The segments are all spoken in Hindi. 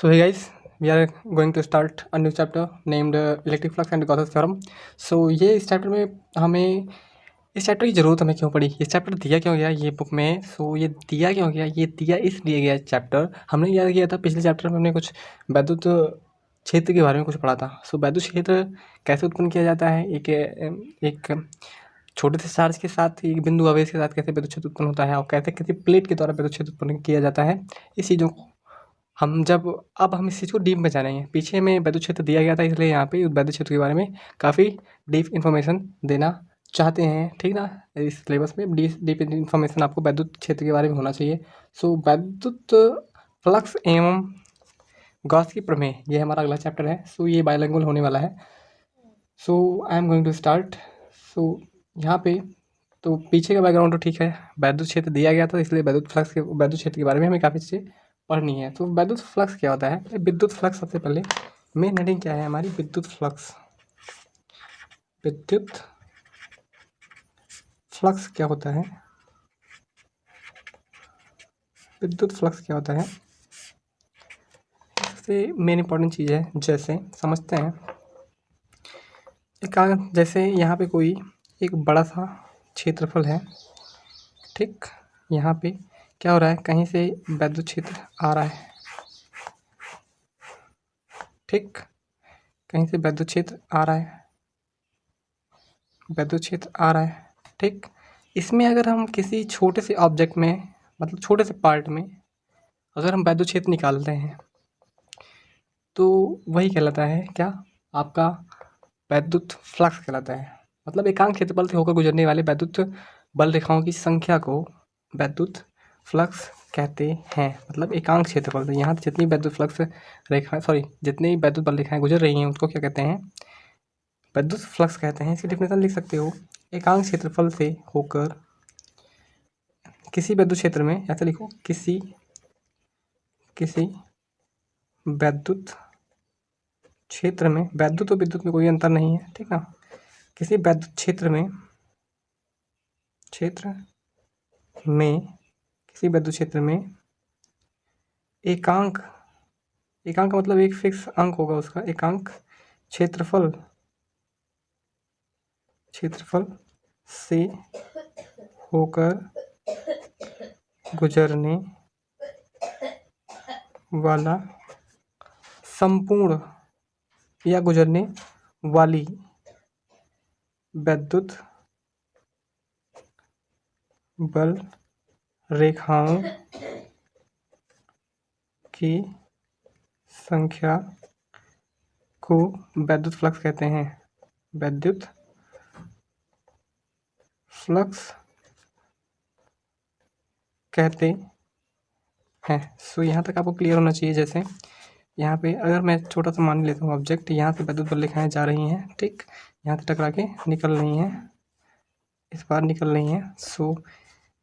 So hey guys, we are going to start a new chapter named Electric Flux and Gauss's Theorem. So ये इस चैप्टर में हमें इस चैप्टर की ज़रूरत हमें क्यों पड़ी, ये चैप्टर दिया क्यों गया ये बुक में। सो ये दिया क्यों गया, ये दिया इसलिए गया चैप्टर। हमने याद किया था पिछले चैप्टर में हमने कुछ वैद्युत क्षेत्र के बारे में कुछ पढ़ा था। सो वैद्युत क्षेत्र कैसे उत्पन्न किया जाता है, एक छोटे से चार्ज के साथ एक बिंदु आवेश के साथ कैसे विद्युत क्षेत्र उत्पन्न होता है और कैसे किसी प्लेट के द्वारा विद्युत क्षेत्र उत्पन्न किया जाता है, इस चीज़ों को अब हम इस चीज़ को डीप में जानेंगे। पीछे में वैद्युत क्षेत्र दिया गया था, इसलिए यहाँ पे वैद्युत क्षेत्र के बारे में काफ़ी डीप इन्फॉर्मेशन देना चाहते हैं, ठीक ना। इस सिलेबस में डीप इन्फॉर्मेशन आपको वैद्युत क्षेत्र के बारे में होना चाहिए। सो वैद्युत फ्लक्स एवं गॉस की प्रमेय, ये हमारा अगला चैप्टर है। सो ये बायलिंगुअल होने वाला है। So I am going to start. So यहाँ पे तो पीछे का बैकग्राउंड तो ठीक है, वैद्युत क्षेत्र दिया गया था, इसलिए वैद्युत क्षेत्र के बारे में हमें काफ़ी चीज़ें पढ़नी है। तो विद्युत फ्लक्स क्या होता है, विद्युत फ्लक्स सबसे पहले मेन हेडिंग क्या है हमारी, विद्युत फ्लक्स क्या होता है, विद्युत फ्लक्स क्या होता है। सबसे मेन इंपॉर्टेंट चीज़ है, जैसे समझते हैं जैसे यहाँ पे कोई एक बड़ा सा क्षेत्रफल है, ठीक। यहाँ पे क्या हो रहा है, कहीं से वैद्युत क्षेत्र आ रहा है, ठीक, कहीं से वैद्युत क्षेत्र आ रहा है, ठीक। इसमें अगर हम किसी छोटे से ऑब्जेक्ट में, मतलब छोटे से पार्ट में अगर हम वैद्युत क्षेत्र निकालते हैं तो वही कहलाता है क्या, आपका वैद्युत फ्लक्स कहलाता है। मतलब एकांक क्षेत्रफल से होकर गुजरने वाले वैद्युत बल रेखाओं की संख्या को वैद्युत फ्लक्स कहते हैं। मतलब एकांक क्षेत्रफल से यहाँ जितनी वैद्युत फ्लक्स जितनी वैद्युत बल रेखाएं गुजर रही हैं उसको क्या कहते हैं, वैद्युत फ्लक्स कहते हैं। इसकी डेफिनेशन लिख सकते हो, एकांक क्षेत्रफल से होकर किसी वैद्युत क्षेत्र में, ऐसा लिखो, किसी वैद्युत क्षेत्र में, वैद्युत और विद्युत में कोई अंतर नहीं है, ठीक ना। किसी वैद्युत क्षेत्र में किसी वैद्युत क्षेत्र में एकांक का मतलब एक फिक्स अंक होगा उसका, एकांक क्षेत्रफल से होकर गुजरने वाला संपूर्ण या गुजरने वाली वैद्युत बल रेखाओं की संख्या को वैद्युत फ्लक्स कहते हैं, वैद्युत फ्लक्स कहते हैं। सो यहाँ तक आपको क्लियर होना चाहिए। जैसे यहाँ पे अगर मैं छोटा सा मान लेता हूँ ऑब्जेक्ट, यहाँ से वैद्युत बल रेखाएं जा रही हैं, ठीक, यहाँ से टकरा के निकल रही हैं, इस बार निकल रही हैं। सो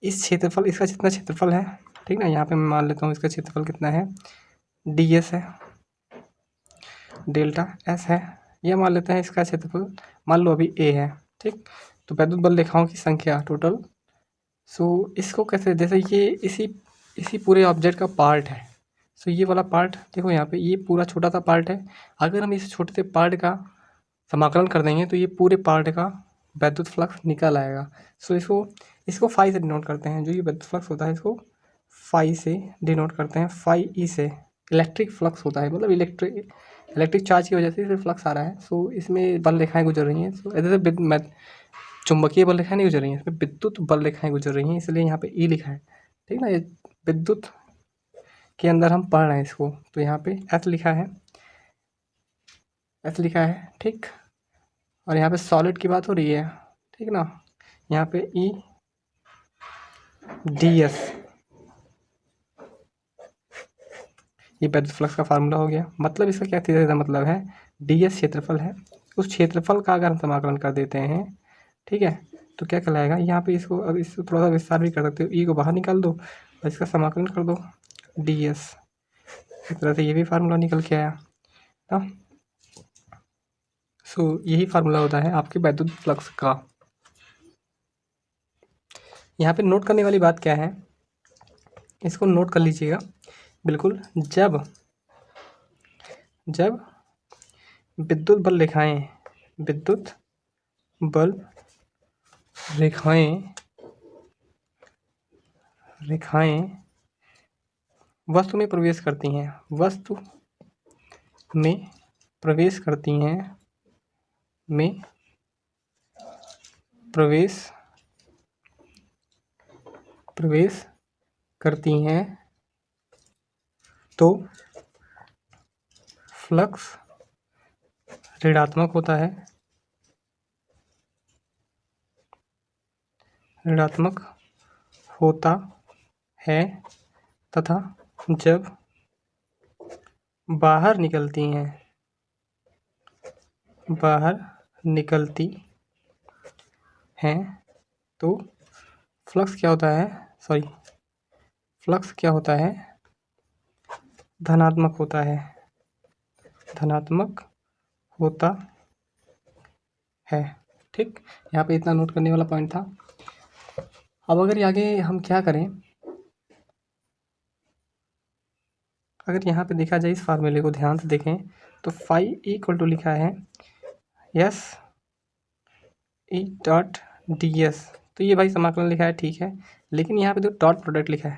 इस क्षेत्रफल, इसका जितना क्षेत्रफल है, ठीक ना, यहाँ पे मैं मान लेता हूँ इसका क्षेत्रफल कितना है, ds है, डेल्टा s है, यह मान लेते हैं इसका क्षेत्रफल, मान लो अभी a है, ठीक। तो वैद्युत बल रेखाओं की संख्या टोटल। सो इसको कैसे, जैसे ये इसी पूरे ऑब्जेक्ट का पार्ट है। सो ये वाला पार्ट देखो, यहाँ पे ये पूरा छोटा सा पार्ट है। अगर हम इस छोटे से पार्ट का समाकलन कर देंगे तो ये पूरे पार्ट का वैद्युत फ्लक्स निकल आएगा। सो इसको फाई से डिनोट करते हैं, जो ये वैद्युत फ्लक्स होता है इसको फाई से डिनोट करते हैं, फाई ई से इलेक्ट्रिक फ्लक्स होता है, मतलब इलेक्ट्रिक चार्ज की वजह से इसे फ्लक्स आ रहा है। सो इसमें बल रेखाएं गुजर रही हैं। सो ऐसे चुंबकीय बल रेखाएं नहीं गुजर रही हैं, इसमें विद्युत बल रेखाएं गुजर रही हैं, इसलिए यहाँ पे ई लिखा है, ठीक ना। ये विद्युत के अंदर हम पढ़ रहे हैं इसको, तो यहाँ पे एस लिखा है, ठीक। और यहाँ पे सॉलिड की बात हो रही है, ठीक ना। यहाँ पे ई डी एस, ये वैद्युत फ्लक्स का फार्मूला हो गया। मतलब इसका क्या सीधा मतलब है, डी एस क्षेत्रफल है, उस क्षेत्रफल का अगर हम समाकलन कर देते हैं, ठीक है, तो क्या कहलाएगा। यहाँ पे इसको अब इसको थोड़ा सा विस्तार भी कर सकते हो, ई को बाहर निकाल दो और इसका समाकलन कर दो, डी एस। इस तरह से ये भी फार्मूला निकल के आया ना। सो यही फार्मूला होता है आपके वैद्युत फ्लक्स का। यहाँ पे नोट करने वाली बात क्या है, इसको नोट कर लीजिएगा बिल्कुल। जब जब विद्युत बल रेखाएं वस्तु में प्रवेश करती हैं प्रवेश करती हैं तो फ्लक्स ऋणात्मक होता है तथा जब बाहर निकलती हैं तो फ्लक्स क्या होता है धनात्मक होता है। ठीक, यहाँ पे इतना नोट करने वाला पॉइंट था। अब अगर आगे हम क्या करें, अगर यहाँ पे देखा जाए इस फार्मूले को ध्यान से देखें तो फाई इक्वल टू लिखा है S E dot D S. तो ये भाई समाकलन लिखा है, ठीक है, लेकिन यहाँ पे जो डॉट प्रोडक्ट लिखा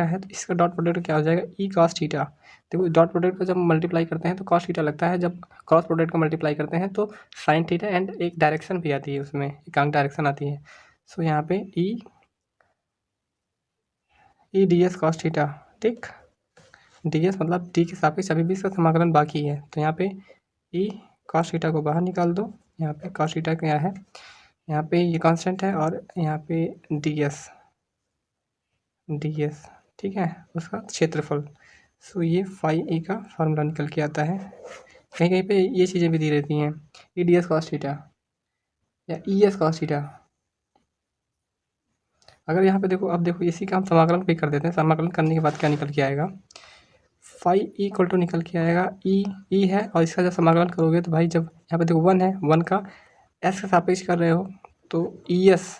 है तो इसका डॉट प्रोडक्ट क्या हो जाएगा, ई कॉस थीटा। देखो डॉट प्रोडक्ट को जब मल्टीप्लाई करते हैं तो कॉस थीटा लगता है, जब क्रॉस प्रोडक्ट को मल्टीप्लाई करते हैं तो साइन थीटा, एंड एक डायरेक्शन भी आती है, उसमें एकांक डायरेक्शन आती है। सो यहाँ पे ई डी एस कॉस थीटा, ठीक, डी एस मतलब डी के सापेक्ष अभी भी इसका समाकलन बाकी है। तो यहाँ पे ई कॉस थीटा को बाहर निकाल दो, यहाँ पे कॉस थीटा क्या है, यहाँ पे ये कांस्टेंट है और यहाँ पे डी एस, ठीक है, उसका क्षेत्रफल। सो ये फाई ए का फार्मूला निकल के आता है। कहीं कहीं पे ये चीज़ें भी दी रहती हैं, ई डी एस कॉस थीटा या ई एस कॉस थीटा। अगर यहाँ पे देखो, अब देखो इसी का हम समाकलन भी कर देते हैं। समाकलन करने के बाद क्या निकल के आएगा, फाई ई इक्वल टू निकल के आएगा ई है, और इसका जब समाकलन करोगे तो भाई जब यहाँ पे देखो 1 है, 1 का एस के सापेक्ष कर रहे हो तो ई एस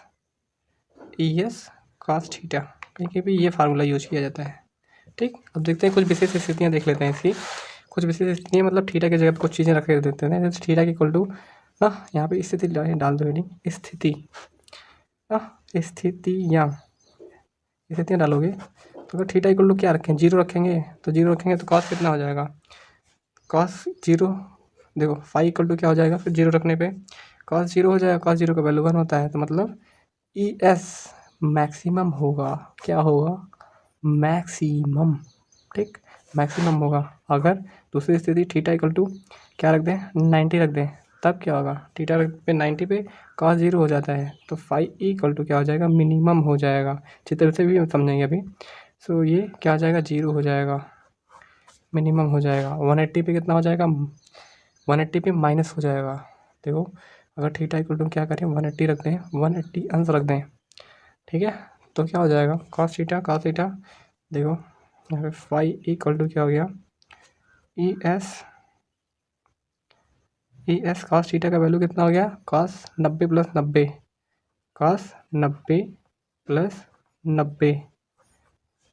कॉस थीटा, कहीं भी ये फार्मूला यूज किया जाता है। ठीक, अब देखते हैं कुछ विशेष स्थितियाँ देख लेते हैं इसकी। कुछ विशेष स्थितियाँ मतलब थीटा की जगह पर कुछ चीज़ें रख देते हैं, जैसे थीटा की इक्वल टू ना, यहाँ पे स्थिति डाल दो, हेडिंग स्थितियाँ डालोगे तो अगर थीटा इक्वल टू क्या रखें, 0 रखेंगे तो कॉस कितना हो जाएगा, कॉस 0। देखो फाई इक्वल टू क्या हो जाएगा, फिर 0 रखने पे कॉस 0 हो जाएगा, कॉस 0 का वैल्यू 1 होता है, तो मतलब ई एस मैक्सिमम होगा, क्या होगा, मैक्सिमम, ठीक, मैक्सिमम होगा। अगर दूसरी स्थिति थीटा इक्वल टू क्या रख दें, 90 रख दें, तब क्या होगा, थीटा पे 90 पे कॉस 0 हो जाता है, तो फाई इक्वल टू क्या हो जाएगा, मिनिमम हो जाएगा। चित्र से भी हम समझेंगे अभी। सो ये क्या हो जाएगा, 0 हो जाएगा, मिनिमम हो जाएगा। 180 पे कितना हो जाएगा, 180 पे माइनस हो जाएगा। देखो अगर थीटा इक्वल टू क्या करें, 180 रख दें, 180 अंश रख दें, ठीक है, तो क्या हो जाएगा, कॉस थीटा। देखो यहाँ पे फाई इक्वल टू क्या हो गया, ई एस कॉस थीटा का वैल्यू कितना हो गया, कॉस 90 प्लस 90,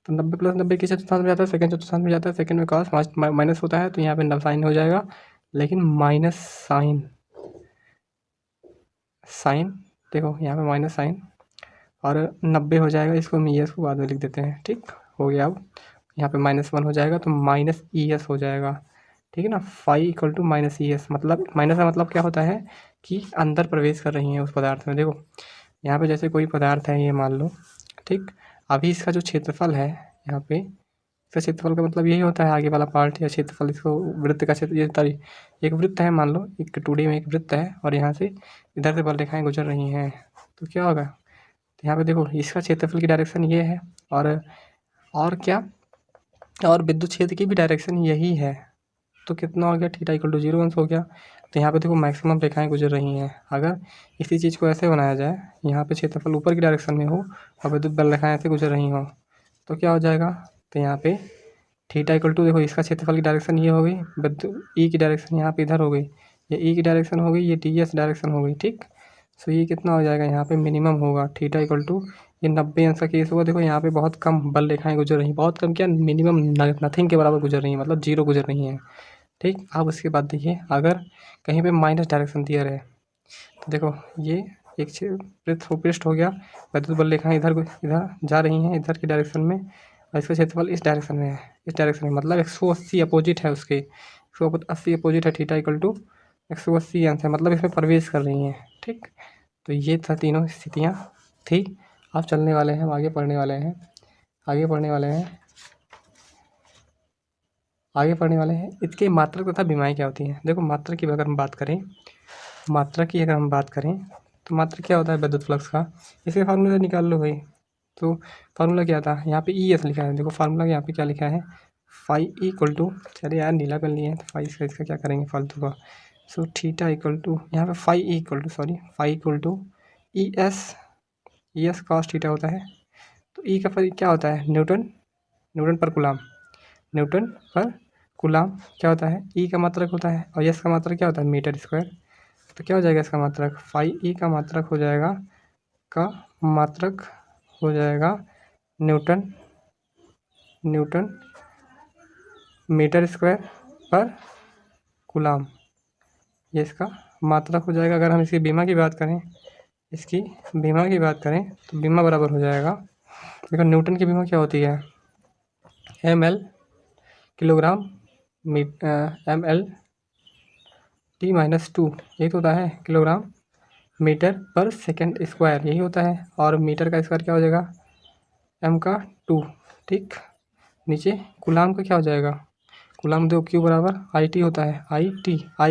तो 90 प्लस 90 किस चतुर्थांश में जाता है, सेकंड चतुर्थांश में जाता है। सेकंड में कॉस माइनस होता है, तो यहाँ पे साइन हो जाएगा, लेकिन माइनस साइन देखो यहाँ पे माइनस साइन और 90 हो जाएगा। इसको हम ई एस को बाद में लिख देते हैं, ठीक हो गया। अब यहाँ पे -1 हो जाएगा तो माइनस ई एस हो जाएगा, ठीक है ना। Phi equal to minus E S, मतलब माइनस का मतलब क्या होता है कि अंदर प्रवेश कर रही हैं उस पदार्थ में। देखो यहाँ पे जैसे कोई पदार्थ है, ये मान लो, ठीक, अभी इसका जो क्षेत्रफल है यहाँ पे, इसका क्षेत्रफल का मतलब यही होता है आगे वाला पार्ट या क्षेत्रफल, इसको वृत्त का क्षेत्र, ये एक वृत्त है, मान लो एक 2D में एक वृत्त है और यहाँ से इधर से बल रेखाएं गुजर रही हैं, तो क्या होगा, तो यहाँ पे देखो इसका क्षेत्रफल की डायरेक्शन ये है, और क्या, और विद्युत क्षेत्र की भी डायरेक्शन यही है, तो कितना हो गया, थीटा इक्वल टू 0 अंश हो गया। तो यहाँ पे देखो मैक्सिमम रेखाएं गुजर रही हैं। अगर इसी चीज़ को ऐसे बनाया जाए, यहाँ पे क्षेत्रफल ऊपर की डायरेक्शन में हो और विद्युत बल रेखाएं ऐसे गुजर रही हों, तो क्या हो जाएगा, तो यहाँ पे थीटा इक्वल टू, देखो इसका क्षेत्रफल की डायरेक्शन ये हो गई, विद्युत ई की डायरेक्शन यहाँ पे इधर हो गई, ये ई की डायरेक्शन हो गई, ये डी एस डायरेक्शन हो गई, ठीक। सो ये कितना हो जाएगा, यहाँ पे मिनिमम होगा, थीटा इक्वल टू ये 90 अंश का केस होगा। देखो यहाँ पे बहुत कम बल रेखाएं गुजर रही हैं, बहुत कम क्या, मिनिमम नथिंग के बराबर गुजर रही हैं, मतलब 0 गुजर रही हैं। ठीक। अब उसके बाद देखिए अगर कहीं पे माइनस डायरेक्शन दिया रहे तो देखो ये एक पृष्ठ हो गया, वैद्युत बल रेखाएं इधर जा रही हैं इधर की डायरेक्शन में, और इसका क्षेत्रफल इस डायरेक्शन में है, इस डायरेक्शन में मतलब 180 अपोजिट है उसके, 180 अपोजिट है, थीटा इक्वल टू 180 आंसर, मतलब इसमें प्रवेश कर रही हैं। ठीक, तो ये था तीनों स्थितियाँ थी। अब चलने वाले हैं, हम आगे पढ़ने वाले हैं, आगे पढ़ने वाले हैं इसके मात्रक तथा विमाएँ क्या होती हैं। देखो मात्रक की अगर हम बात करें, तो मात्रक क्या होता है विद्युत फ्लक्स का, इसके फार्मूला निकाल लो भाई। तो फार्मूला क्या था, यहाँ पे ई एस लिखा है, देखो फार्मूला यहाँ पे क्या लिखा है, फाई इक्वल टू, चलिए यार नीला कर लिए हैं तो फाई इसका क्या करेंगे फालतू का, सो थीटा इक्वल टू, यहाँ पे phi equal to E S cos theta होता है। तो ई का फिर क्या होता है, न्यूटन पर कूलाम क्या होता है, ई का मात्रक होता है, और एस का मात्रक क्या होता है, मीटर स्क्वायर। तो क्या हो जाएगा इसका मात्रक, फाई ई का मात्रक हो जाएगा न्यूटन मीटर स्क्वायर पर कूलाम, ये इसका मात्रक हो जाएगा। अगर हम इसकी बीमा की बात करें तो बीमा बराबर हो जाएगा, देखो न्यूटन की बीमा क्या होती है, ml kilogram ml t minus 2, यही तो होता है किलोग्राम मीटर पर सेकेंड स्क्वायर, यही होता है, और मीटर का स्क्वायर क्या हो जाएगा m का 2। ठीक, नीचे कूलाम का क्या हो जाएगा, कूलाम दो क्यू बराबर आई टी होता है, आई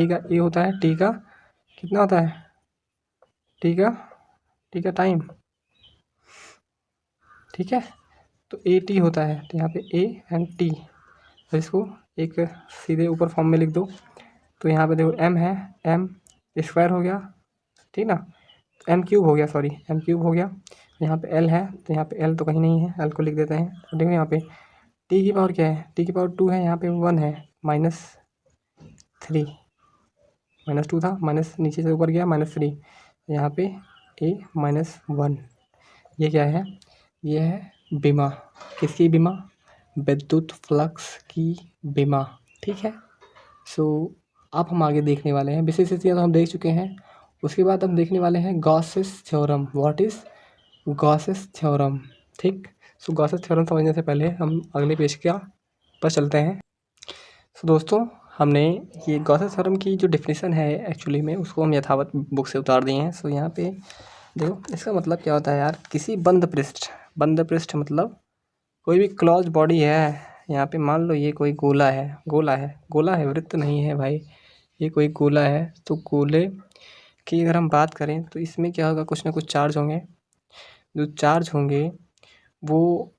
का ए होता है, टी का कितना होता है, टी का टाइम, ठीक है। तो ए टी होता है, तो यहाँ पे ए एंड टी, तो इसको एक सीधे ऊपर फॉर्म में लिख दो। तो यहाँ पे देखो m है, m स्क्वायर हो गया, ठीक ना, m क्यूब हो गया, यहाँ पे l है, तो यहाँ पे l तो कहीं नहीं है, l को लिख देते हैं। तो देखो यहाँ पे t की पावर क्या है, t की पावर 2 है, यहाँ पे 1 है, -2 था, माइनस नीचे से ऊपर गया -3, यहाँ पे a -1, ये क्या है, ये है बीमा, किसकी बीमा, विद्युत फ्लक्स की बीमा। ठीक है, सो अब हम आगे देखने वाले हैं, विशेष स्थितियाँ तो हम देख चुके हैं, उसके बाद हम देखने वाले हैं Gauss's theorem. What is Gauss's theorem. ठीक, सो गॉसेस थ्योरम समझने से पहले हम अगले पेज पर चलते हैं। सो दोस्तों हमने ये गॉसेस थ्योरम की जो डेफिनेशन है एक्चुअली में उसको हम यथावत बुक से उतार दिए हैं। सो यहाँ पे देखो इसका मतलब क्या होता है यार, किसी बंद पृष्ठ मतलब कोई भी क्लोज बॉडी है, यहाँ पे मान लो ये कोई गोला है, वृत्त नहीं है भाई, ये कोई गोला है। तो गोले की अगर हम बात करें तो इसमें क्या होगा, कुछ ना कुछ चार्ज होंगे, जो चार्ज होंगे वो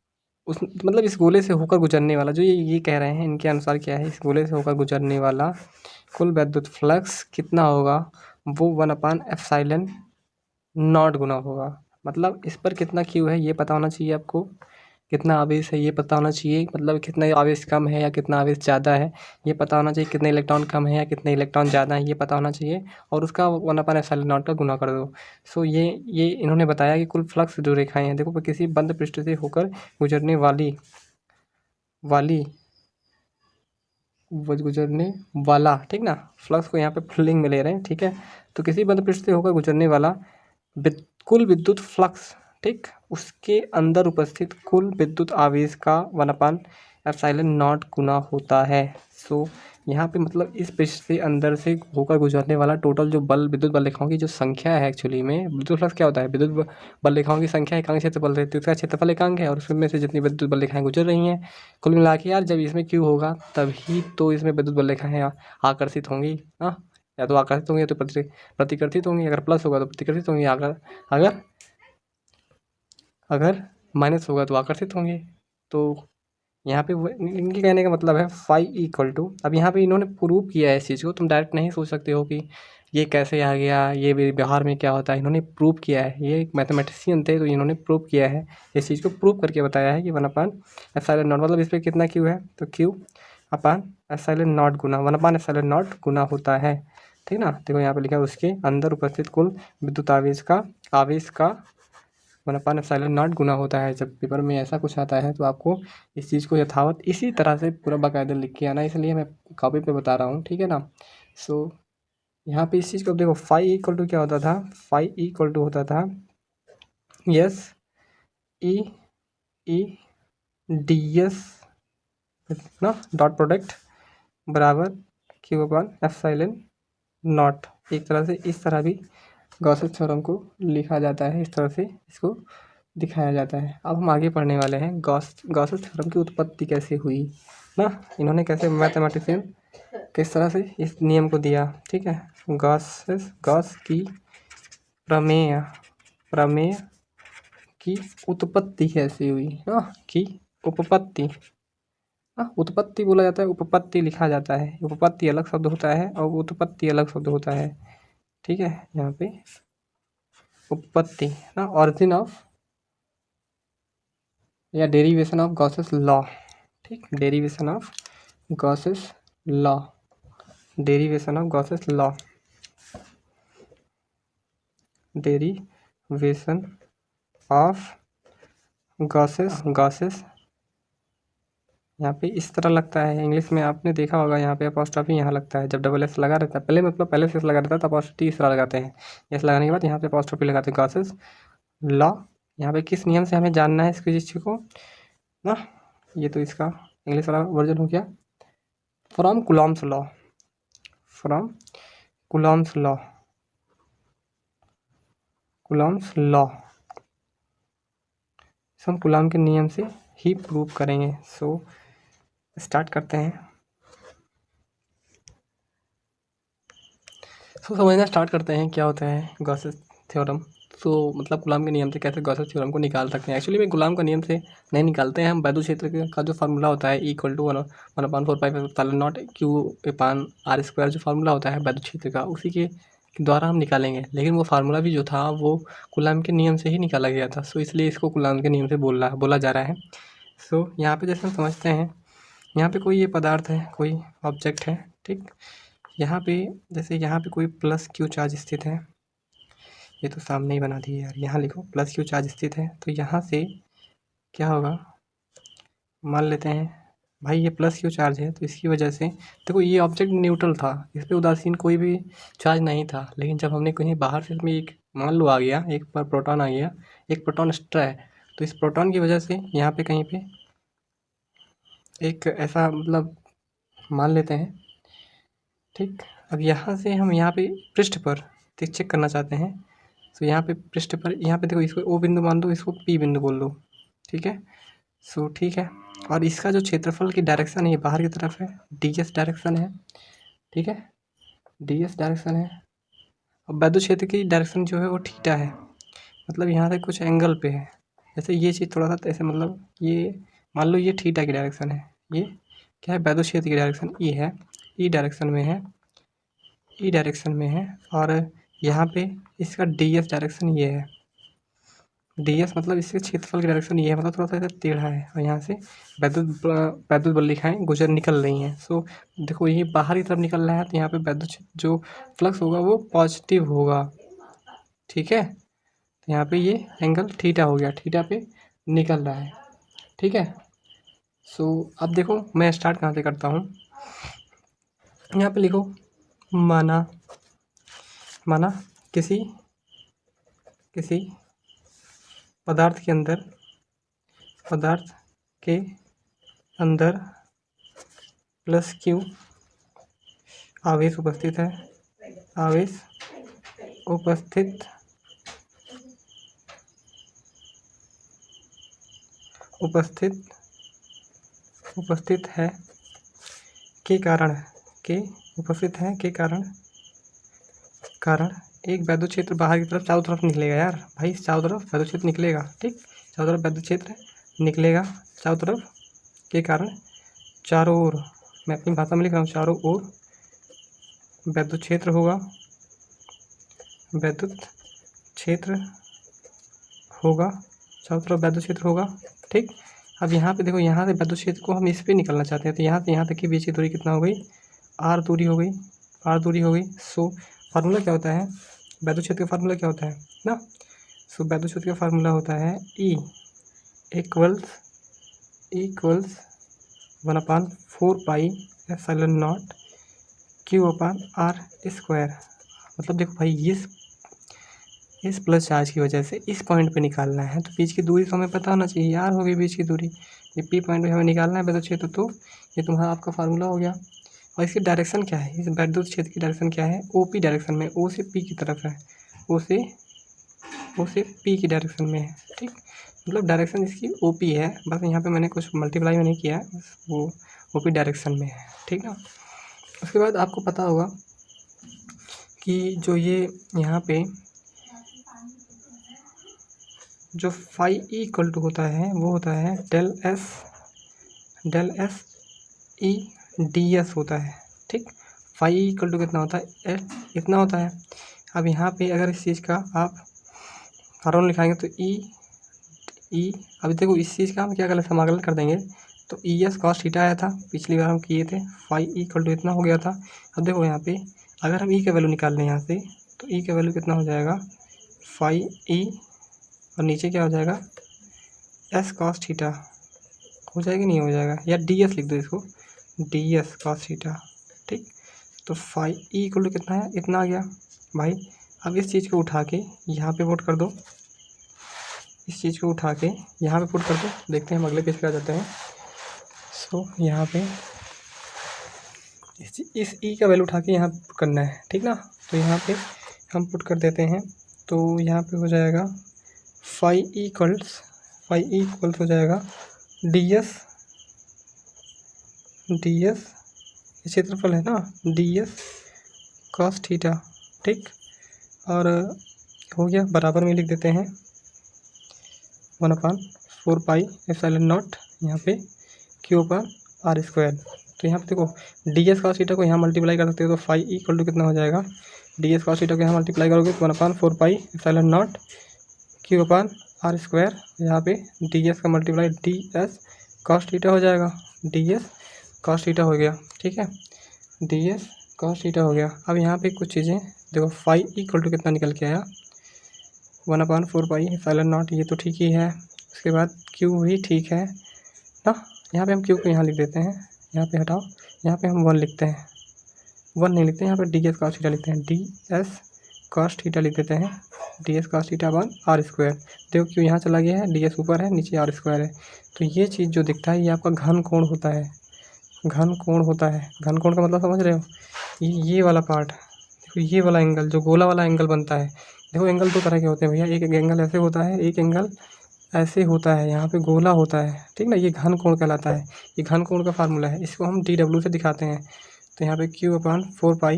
उस मतलब इस गोले से होकर गुजरने वाला, जो ये कह रहे हैं इनके अनुसार क्या है, इस गोले से होकर गुजरने वाला कुल विद्युत फ्लक्स कितना होगा, वो 1/ε0 गुना होगा। मतलब इस पर कितना क्यू है ये पता होना चाहिए आपको, कितना आवेश है ये पता होना चाहिए, मतलब कितना आवेश कम है या कितना आवेश ज़्यादा है ये पता होना चाहिए, कितने इलेक्ट्रॉन कम है या कितने इलेक्ट्रॉन ज़्यादा है ये पता होना चाहिए, और उसका 1/ε0 का गुना कर दो। सो ये इन्होंने बताया कि कुल फ्लक्स जो रेखाएं हैं, देखो किसी बंद पृष्ठ से होकर गुजरने वाला, ठीक ना, फ्लक्स को यहाँ पे फुलिंग में ले रहे हैं, ठीक है। तो किसी बंद पृष्ठ से होकर गुजरने वाला कुल विद्युत फ्लक्स, ठीक, उसके अंदर उपस्थित कुल विद्युत आवेश का 1/ε0 गुना होता है। सो यहाँ पे मतलब इस पृष्ठ से अंदर से होकर गुजरने वाला टोटल जो विद्युत बल रेखाओं की जो संख्या है, एक्चुअली में विद्युत फ्लक्स क्या होता है, विद्युत बल रेखाओं की संख्या एकांक क्षेत्रफल रहती है, उसका क्षेत्रफल एकांक है, और उसमें से जितनी विद्युत बल रेखाएं गुजर रही हैं, कुल मिला के यार जब इसमें क्यू होगा तभी तो इसमें विद्युत बल रेखाएं आकर्षित होंगी, हाँ, या तो आकर्षित होंगी या तो प्रतिकर्षित होंगी, अगर प्लस होगा तो प्रतिकर्षित होंगी, अगर माइनस होगा तो आकर्षित होंगे। तो यहाँ पे इनके कहने का मतलब है फाई इक्वल टू, अब यहाँ पे इन्होंने प्रूव किया है इस चीज़ को, तुम डायरेक्ट नहीं सोच सकते हो कि ये कैसे आ गया, ये व्यवहार में क्या होता है, इन्होंने प्रूव किया है, ये एक मैथमेटिशियन थे तो इन्होंने प्रूव किया है, इस चीज़ को प्रूव करके बताया है कि 1/ε0 मतलब इस पर कितना क्यू है, तो Q/ε0 गुना 1/ε0 गुना होता है, ठीक ना। देखो यहाँ पे लिखा है उसके अंदर उपस्थित कुल विद्युत आवेश का 1/ε0 गुना होता है। जब पेपर में ऐसा कुछ आता है तो आपको इस चीज़ को यथावत इसी तरह से पूरा बाकायदा लिख के आना, इसलिए मैं कॉपी पे बता रहा हूँ, ठीक है ना। सो यहाँ पे इस चीज़ को देखो, फाई इक्वल टू क्या होता था, फाई इक्वल टू होता था यस ई ई डी एस ना डॉट प्रोडक्ट बराबर क्यू अपन एप्सिलॉन नॉट। एक तरह से इस तरह भी गॉसेस थ्योरम को लिखा जाता है, इस तरह से इसको दिखाया जाता है। अब हम आगे पढ़ने वाले हैं गॉसेस थ्योरम की उत्पत्ति कैसे हुई ना, इन्होंने कैसे मैथमेटिशियन किस तरह से इस नियम को दिया, ठीक है। गॉस की प्रमेय प्रमेय की उत्पत्ति कैसे हुई ना, की उपपत्ति, उत्पत्ति बोला जाता है, उपपत्ति लिखा जाता है। उपपत्ति अलग शब्द होता है और उत्पत्ति अलग शब्द होता है, ठीक है। यहाँ पे उपपत्ति ना ऑरिजिन ऑफ या डेरिवेशन ऑफ गॉसेस लॉ, ठीक, derivation of Gauss's law, derivation of Gauss's law, derivation of Gauss's यहाँ पे इस तरह लगता है, इंग्लिश में आपने देखा होगा यहाँ पे अपॉस्ट्रॉफी यहाँ लगता है जब डबल एस लगा रहता है, पहले मतलब पहले से लगा रहता है तो अपॉस्ट्रॉफी इस तरह लगाते हैं, एस लगाने के बाद यहाँ पे अपॉस्ट्रॉफी लगाते हैं, गॉसेस लॉ। यहाँ पे किस नियम से हमें जानना है इसकी चीज़ को ना, ये तो इसका इंग्लिश वाला वर्जन हो गया, from Coulomb's law, from Coulomb's law, Coulomb's law, हम कूलॉम के नियम से ही प्रूव करेंगे। सो स्टार्ट करते हैं। समझना स्टार्ट करते हैं क्या होता है गॉसेस थ्योरम। मतलब कूलॉम के नियम से कैसे गॉसेस थ्योरम को निकाल सकते हैं। एक्चुअली में कूलॉम का नियम से नहीं निकालते हैं हम, बैद्युत क्षेत्र का जो फार्मूला होता है equal to 1/4π Q upon R square, जो फार्मूला होता है बैद्युत क्षेत्र का, उसी के द्वारा हम निकालेंगे। लेकिन वो फार्मूला भी जो था वो कूलॉम के नियम से ही निकाला गया था, सो इसलिए इसको कूलॉम के नियम से बोला जा रहा है। सो यहाँ पे जैसे हम समझते हैं, यहाँ पे कोई ये पदार्थ है, कोई ऑब्जेक्ट है, ठीक। यहाँ पे जैसे यहाँ पे कोई प्लस क्यू चार्ज स्थित है, ये तो सामने ही बना दिए यार, यहाँ लिखो प्लस क्यू चार्ज स्थित है, तो यहाँ से क्या होगा, मान लेते हैं भाई ये प्लस क्यू चार्ज है, तो इसकी वजह से देखो ये ऑब्जेक्ट न्यूट्रल था, इस पर उदासीन कोई भी चार्ज नहीं था। लेकिन जब हमने कहीं बाहर से इसमें एक मान लो आ गया, एक पर प्रोटॉन आ गया, एक प्रोटॉन एक्स्ट्रा है, तो इस प्रोटॉन की वजह से यहाँ पे कहीं पे एक ऐसा मतलब मान लेते हैं, ठीक। अब यहाँ से हम यहाँ पे पृष्ठ पर चेक करना चाहते हैं, तो यहाँ पे पृष्ठ पर यहाँ पे देखो इसको ओ बिंदु मान दो, इसको पी बिंदु बोल दो, ठीक है। सो ठीक है, और इसका जो क्षेत्रफल की डायरेक्शन है ये बाहर की तरफ है, डी एस डायरेक्शन है, ठीक है, डी एस डायरेक्शन है। अब बैद्युत क्षेत्र की डायरेक्शन जो है वो थीटा है, मतलब यहाँ से कुछ एंगल पे है, जैसे ये चीज़ थोड़ा सा ऐसे, मतलब ये मान लो ये थीटा की डायरेक्शन है, ये क्या है बैद्युत क्षेत्र की डायरेक्शन ई है, ई डायरेक्शन में है, ई डायरेक्शन में है, और यहाँ पे इसका डी एस डायरेक्शन ये है, डी एस मतलब इसके क्षेत्रफल की डायरेक्शन ये है, मतलब थोड़ा सा ऐसा टेढ़ा है, और यहाँ से वैद्युत बल्लिकाएँ निकल रही हैं। सो देखो ये बाहर की तरफ निकल रहा है, तो यहाँ पे वैद्युत जो फ्लक्स होगा वो पॉजिटिव होगा, ठीक है। तो यहाँ पे ये एंगल थीटा हो गया, थीटा पे निकल रहा है, ठीक है। सो अब देखो मैं स्टार्ट कहाँ से करता हूँ, यहाँ पे लिखो माना किसी पदार्थ के अंदर प्लस क्यू आवेश उपस्थित है, आवेश उपस्थित है के कारण एक वैद्युत क्षेत्र बाहर की तरफ चारों तरफ निकलेगा यार, भाई चारों तरफ वैद्युत क्षेत्र निकलेगा, ठीक, चारों तरफ वैद्युत क्षेत्र निकलेगा, चारों तरफ के कारण चारों ओर, मैं अपनी भाषा में लिख रहा हूँ, चारों ओर वैद्युत क्षेत्र होगा, चारों तरफ वैद्युत क्षेत्र होगा, ठीक। अब यहाँ पे देखो, यहाँ से वैद्युत क्षेत्र को हम इस पे निकलना चाहते हैं, तो यहाँ से यहाँ तक की बीच की दूरी कितना हो गई, आर दूरी हो गई। सो फार्मूला क्या होता है, वैद्युत क्षेत्र का फार्मूला क्या होता है ना, सो वैद्युत क्षेत्र का फार्मूला होता है E equals 1/4 pi epsilon naught Q upon R square. मतलब देखो भाई इस प्लस चार्ज की वजह से इस पॉइंट पे निकालना है, तो बीच की दूरी तो हमें पता होना चाहिए यार, होगी बीच की दूरी। ये पी पॉइंट पे हमें निकालना है विद्युत क्षेत्र, तो ये तुम्हारा आपका फार्मूला हो गया। और इसकी डायरेक्शन क्या है, इस विद्युत क्षेत्र की डायरेक्शन क्या है, ओ पी डायरेक्शन में, ओ से पी की तरफ है, ओ से पी की डायरेक्शन में है। ठीक, मतलब डायरेक्शन इसकी ओ पी है, बस यहाँ पे मैंने कुछ मल्टीप्लाई में नहीं किया है, बस वो ओ पी डायरेक्शन में है। ठीक ना। उसके बाद आपको पता होगा कि जो ये यहाँ पे जो फाई ई इक्वल टू होता है वो होता है del S E D S होता है। ठीक, फाई ई इक्वल टू कितना होता है, इतना होता है। अब यहाँ पे अगर इस चीज़ का आप फार्मूला लिखाएंगे तो ई अभी देखो इस चीज़ का हम क्या कर समाकलन कर देंगे, तो ई एस कॉस थीटा आया था, पिछली बार हम किए थे, फाई ई इक्वल टू इतना हो गया था। अब देखो यहाँ पे अगर हम ई का वैल्यू निकाल लें यहाँ से, तो ई का वैल्यू कितना हो जाएगा, फाई ई, और नीचे क्या हो जाएगा, एस कॉस थीटा हो जाएगा, नहीं हो जाएगा, या डी एस लिख दो इसको, डी एस कॉस थीटा। ठीक, तो फाई ई इक्वल टू कितना है, इतना आ गया भाई। अब इस चीज़ को उठा के यहाँ पे पुट कर दो, इस चीज़ को उठा के यहाँ पे पुट कर दो, देखते हैं हम अगले पेज पे आ जाते हैं। सो यहाँ पे इस ई का वैल्यू उठा के यहाँ पुट करना है। ठीक ना, तो यहाँ पे हम पुट कर देते हैं, तो यहाँ पे हो जाएगा फाई ई इक्वल्स हो जाएगा डी एस क्षेत्रफल है ना, डी एस कॉस थीटा। ठीक, और हो गया, बराबर में लिख देते हैं 1/4 पाई एप्सिलॉन नॉट यहाँ पे क्यू अपान आर स्क्वायर। तो यहाँ पे देखो डी एस कॉस थीटा को यहाँ मल्टीप्लाई कर सकते हो, तो फाई इक्वल टू कितना हो जाएगा, डी एस कॉस थीटा को यहाँ मल्टीप्लाई करोगे तो 1/4 pi epsilon naught Q upon R square, यहाँ पे डी एस का multiply D S cos theta हो जाएगा, डी एस कॉस थीटा हो गया। ठीक है, डी एस कॉस थीटा हो गया। अब यहाँ पे कुछ चीज़ें देखो, फाई इक्वल टू कितना निकल के आया, 1/4 पाई एप्सिलॉन नॉट, ये तो ठीक ही है। उसके बाद क्यू भी ठीक है ना, यहाँ पे हम क्यू को यहाँ लिख देते हैं, यहाँ पे हटाओ, यहाँ पे हम 1 लिखते हैं, 1 नहीं लिखते हैं, यहाँ पे डी एस कॉस थीटा लिखते हैं, डी एस कॉस थीटा लिख देते हैं, D S cos theta one R square. देखो क्यू यहाँ चला गया है, डी एस ऊपर है, नीचे आर स्क्वायर है, तो ये चीज़ जो दिखता है ये आपका घन कोण होता है, घन कोण होता है। घन कोण का मतलब समझ रहे हो, ये वाला पार्ट, देखो ये वाला एंगल जो गोला वाला एंगल बनता है। देखो एंगल दो तरह के होते हैं भैया, एक एंगल ऐसे होता है, एक एंगल ऐसे होता है, यहाँ पे गोला होता है। ठीक ना, ये घन कोण कहलाता है, ये घन कोण का फार्मूला है, इसको हम डी डब्ल्यू से दिखाते हैं। तो यहाँ पे Q upon 4 pi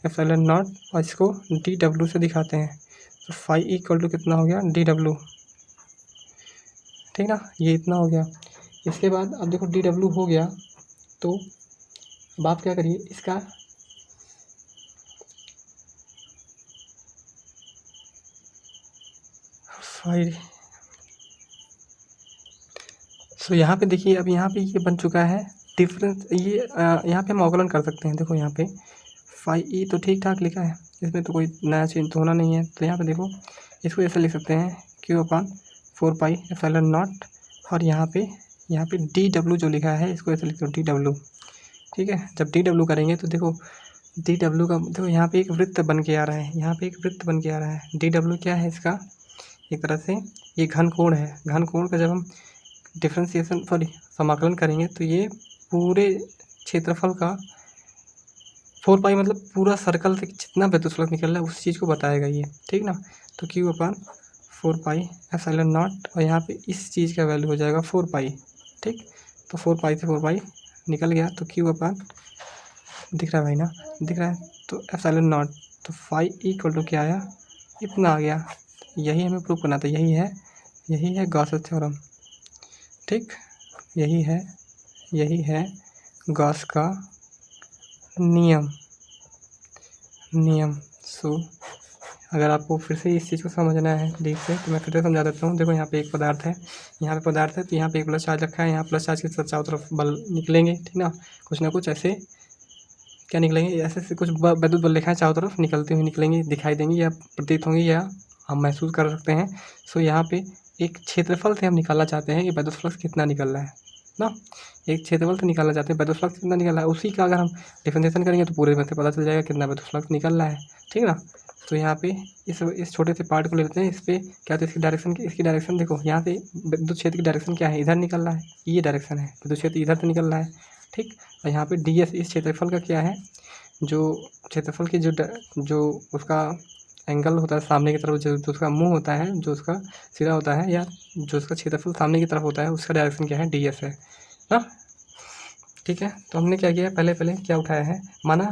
epsilon not, और इसको डी डब्ल्यू से दिखाते हैं, तो फाई इक्वल टू कितना हो गया, डी डब्ल्यू। ठीक ना, ये इतना हो गया। इसके बाद अब देखो डी डब्ल्यू हो गया, तो अब आप क्या करिए इसका फाई, सो यहाँ पे देखिए, अब यहाँ पे ये बन चुका है डिफरेंस, ये यहाँ पे हम अवकलन कर सकते हैं। देखो यहाँ पे फाई ई तो ठीक ठाक लिखा है, इसमें तो कोई नया चेंज तो होना नहीं है। तो यहाँ पे देखो इसको ऐसे लिख सकते हैं, Q upon 4 pi epsilon not, और यहाँ पे डी डब्ल्यू जो लिखा है इसको ऐसे लिख दो, डी डब्ल्यू। ठीक है, जब डी डब्ल्यू करेंगे तो देखो डी डब्ल्यू का देखो यहाँ पे एक वृत्त बन के आ रहा है, यहाँ पे एक वृत्त बन के आ रहा है। डी डब्ल्यू क्या है इसका, एक तरह से ये घन कोण है। घन कोण का जब हम डिफ्रेंसिएशन सॉरी समाकलन करेंगे तो ये पूरे क्षेत्रफल का 4 पाई मतलब पूरा सर्कल से जितना विद्युत फ्लक्स निकल रहा है उस चीज़ को बताएगा ये। ठीक ना, तो Q upon 4 pi epsilon not, और यहाँ पे इस चीज़ का वैल्यू हो जाएगा 4 पाई। ठीक, तो 4 पाई से 4 पाई निकल गया, तो क्यू अपान दिख रहा है भाई ना, दिख रहा है, तो एप्सिलॉन नॉट, तो फाई इक्वल टू क्या आया, इतना आ गया। यही हमें प्रूव करना था, यही है गॉस थ्योरम। ठीक, यही है गॉस का नियम। सो अगर आपको फिर से इस चीज़ को समझना है डीप से तो मैं फिर से समझा देता हूँ। देखो यहाँ पे एक पदार्थ है, यहाँ पे पदार्थ है, तो यहाँ पे एक प्लस चार्ज रखा है, यहाँ प्लस चार्ज के चारों तरफ बल निकलेंगे। ठीक ना कुछ ऐसे क्या निकलेंगे, ऐसे कुछ विद्युत बल लिखा है, चारों तरफ निकलते हुए निकलेंगे, दिखाई देंगे या प्रतीत होंगे या हम महसूस कर सकते हैं। सो यहाँ पे एक क्षेत्रफल से हम निकालना चाहते हैं कि विद्युत फ्लक्स कितना निकल रहा है। ना। एक क्षेत्रफल से निकालना चाहते हैं वैद्युत फ्लक्स कितना निकल रहा है, उसी का अगर हम डिफरेंशिएशन करेंगे तो पूरे में से पता चल जाएगा कितना वैद्युत फ्लक्स निकल रहा है, ठीक है ना। तो यहाँ पे इस छोटे से पार्ट को ले लेते हैं। इस पर क्या होता है, इसकी डायरेक्शन देखो, यहाँ से विद्युत क्षेत्र की डायरेक्शन क्या है, इधर निकल रहा है, ये डायरेक्शन है, विद्युत क्षेत्र इधर से निकल रहा है, ठीक। और यहाँ पे ds इस क्षेत्रफल का क्या है, जो क्षेत्रफल की जो उसका एंगल होता है सामने की तरफ, जो उसका मुंह होता है, जो उसका सिरा होता है, या जो उसका क्षेत्रफल सामने की तरफ होता है, उसका डायरेक्शन क्या है, ds है ना, ठीक है। तो हमने क्या किया, पहले क्या उठाया है, माना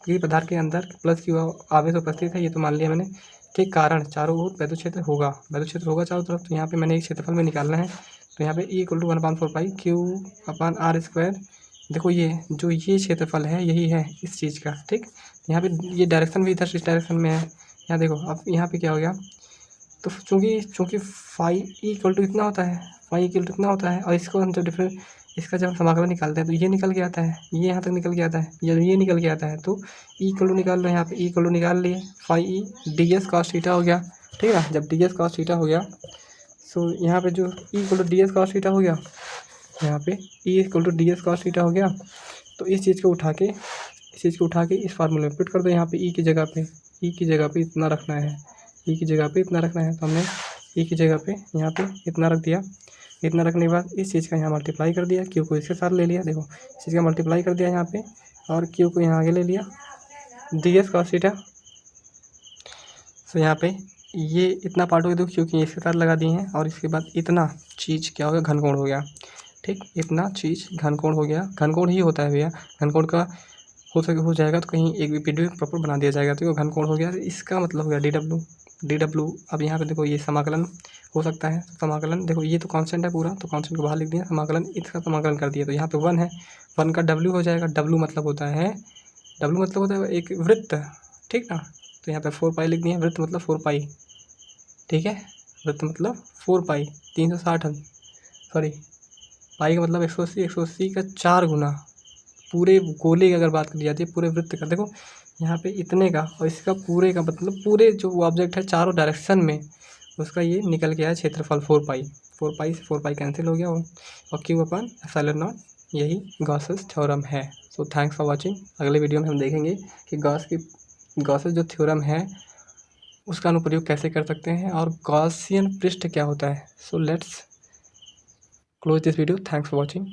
कि पदार्थ के अंदर प्लस की आवेश उपस्थित है, ये तो मान लिया मैंने, के कारण चारों ओर वैद्युत क्षेत्र होगा चारों तरफ। तो यहाँ पे मैंने एक क्षेत्रफल में निकालना है, तो यहाँ पे E = 1/4 पाई Q/r²। देखो ये क्षेत्रफल है, यही है इस चीज़ का, ठीक। यहाँ पे ये डायरेक्शन भी इधर इस डायरेक्शन में है। यहाँ देखो, अब यहाँ पे क्या हो गया, तो चूँकि फाई E इतना होता है, इतना होता है, और इसको हम जब इसका जब समाकलन निकालते हैं तो ये निकल के आता है, ये यहाँ तक निकल के आता है, ये निकल के आता है। तो E निकाल लो, यहाँ पे E निकाल लिए, फाई ds cos थीटा हो गया, ठीक है ना। जब ds cos थीटा हो गया, सो यहाँ पे जो E ds cos थीटा हो गया, यहाँ पे E ds cos थीटा हो गया। तो इस चीज़ को उठा के इस फार्मूले में पुट कर दो। यहाँ पे E की जगह पे इतना रखना है, तो हमने E की जगह पे यहाँ पे इतना रख दिया। इतना रखने के बाद इस चीज़ का यहाँ मल्टीप्लाई कर दिया, Q को इसके साथ ले लिया, देखो इस चीज़ का मल्टीप्लाई कर दिया यहाँ पे, और Q को यहाँ आगे ले लिया, ds cos थीटा। तो यहाँ पे ये इतना पार्ट हो गया, क्योंकि इसके साथ लगा दिए हैं, और इसके बाद इतना चीज़ क्या हो गया, घनकोण हो गया, ठीक। इतना चीज़ घनकोण हो गया, घनकोण ही होता है भैया, घनकोण का हो जाएगा तो कहीं एक भी पीडीएफ प्रॉपर बना दिया जाएगा। तो घनकोण हो गया, इसका मतलब हो गया डी डब्ल्यू। अब यहाँ पे देखो ये समाकलन हो सकता है, समाकलन देखो ये तो कांस्टेंट है पूरा, तो कांस्टेंट को बाहर लिख दिया, समाकलन इसका समाकलन कर दिया, तो यहाँ पे 1 है, 1 का W हो जाएगा। W मतलब होता है एक वृत्त, ठीक ना। तो यहाँ पे 4 पाई लिख दिए, वृत्त मतलब 4 पाई, ठीक है, वृत्त मतलब 4 पाई 360, सॉरी पाई का मतलब 180 का 4 गुना पूरे गोले की अगर बात करी जाती है, पूरे वृत्त का, देखो यहाँ पे इतने का, और इसका पूरे का मतलब पूरे जो ऑब्जेक्ट है चारों डायरेक्शन में, उसका ये निकल गया है क्षेत्रफल 4 पाई से 4 पाई कैंसिल हो गया, और Q/ε0 यही गॉसेस थ्योरम है। So thanks for watching. अगले वीडियो में हम देखेंगे कि गॉसेस जो थ्योरम है उसका अनुप्रयोग कैसे कर सकते हैं, और गॉसियन पृष्ठ क्या होता है। So let's close this video. Thanks for watching.